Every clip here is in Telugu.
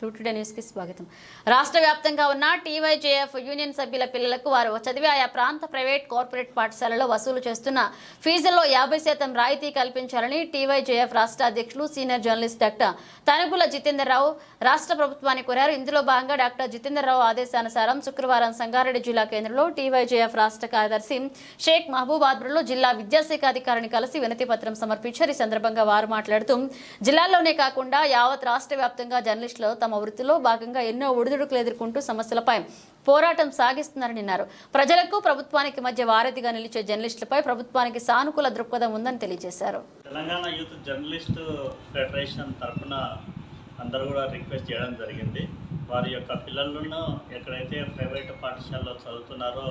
టుడే న్యూస్కి స్వాగతం. రాష్ట్ర వ్యాప్తంగా ఉన్న టీవైజేఎఫ్ యూనియన్ సభ్యుల పిల్లలకు వారు చదివే ఆయా ప్రాంత ప్రైవేట్ కార్పొరేట్ పాఠశాలలో వసూలు చేస్తున్న ఫీజుల్లో 50% రాయితీ కల్పించాలని టీవైజేఎఫ్ రాష్ట్ర అధ్యక్షులు సీనియర్ జర్నలిస్ట్ డాక్టర్ తనుగుల జితేందర్రావు రాష్ట్ర ప్రభుత్వాన్ని కోరారు. ఇందులో భాగంగా డాక్టర్ జితేందర్రావు ఆదేశానుసారం శుక్రవారం సంగారెడ్డి జిల్లా కేంద్రంలో టీవైజేఎఫ్ రాష్ట్ర కార్యదర్శి షేక్ మహబూబాద్లో జిల్లా విద్యాశాఖ అధికారిని కలిసి వినతి పత్రం సమర్పించారు. ఈ సందర్భంగా వారు మాట్లాడుతూ జిల్లాల్లోనే కాకుండా యావత్ రాష్ట్ర వ్యాప్తంగా జర్నలిస్టులు తమ వృత్తిలో భాగంగా ఎన్నో ఒడిదుడుకులు ఎదుర్కొంటూ సమస్యలపై పోరాటం సాగిస్తున్నారని అన్నారు. ప్రజలకు ప్రభుత్వానికి మధ్య వారధిగా నిలిచే జర్నలిస్టులపై ప్రభుత్వానికి సానుకూల దృక్పథం ఉందని తెలియజేశారు. తెలంగాణ యూత్ జర్నలిస్ట్ ఫెడరేషన్ తరఫున అందరూ కూడా రిక్వెస్ట్ చేయడం జరిగింది. వారి యొక్క పిల్లలను ఎక్కడైతే ప్రైవేట్ పాఠశాలలో చదువుతున్నారో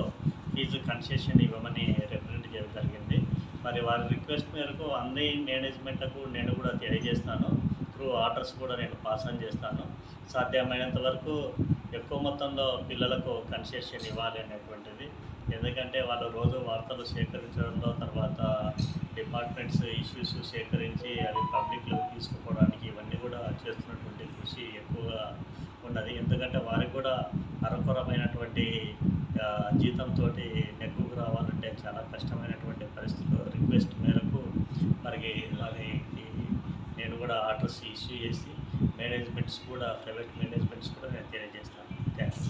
ఫీజు కన్సెషన్ ఇవ్వమని రిప్రజెంట్ చేయడం జరిగింది. మరి వారి రిక్వెస్ట్ మేరకు అన్ని మేనేజ్మెంట్లకు నేను కూడా తెలియజేస్తాను. త్రూ ఆర్డర్స్ కూడా నేను పాస్ ఆన్ చేస్తాను. సాధ్యమైనంత వరకు ఎక్కువ మొత్తంలో పిల్లలకు కన్సెషన్ ఇవ్వాలి అనేటువంటిది. ఎందుకంటే వాళ్ళు రోజు వార్తలు సేకరించడంలో, తర్వాత డిపార్ట్మెంట్స్ ఇష్యూస్ సేకరించి అవి పబ్లిక్లో తీసుకుపోవడానికి ఇవన్నీ కూడా చేస్తున్నటువంటి కృషి ఎక్కువగా ఉన్నది. ఎందుకంటే వారికి కూడా అరకొరమైనటువంటి జీతంతో నెక్కుకు రావాలంటే చాలా కష్టమైనటువంటి పరిస్థితులు. రిక్వెస్ట్ మేరకు మరి నేను కూడా ఆర్డర్స్ ఇష్యూ చేసి మేనేజ్మెంట్స్ కూడా ప్రైవేట్ మేనేజ్మెంట్స్ కూడా నేను తెలియజేస్తాను. థ్యాంక్స్.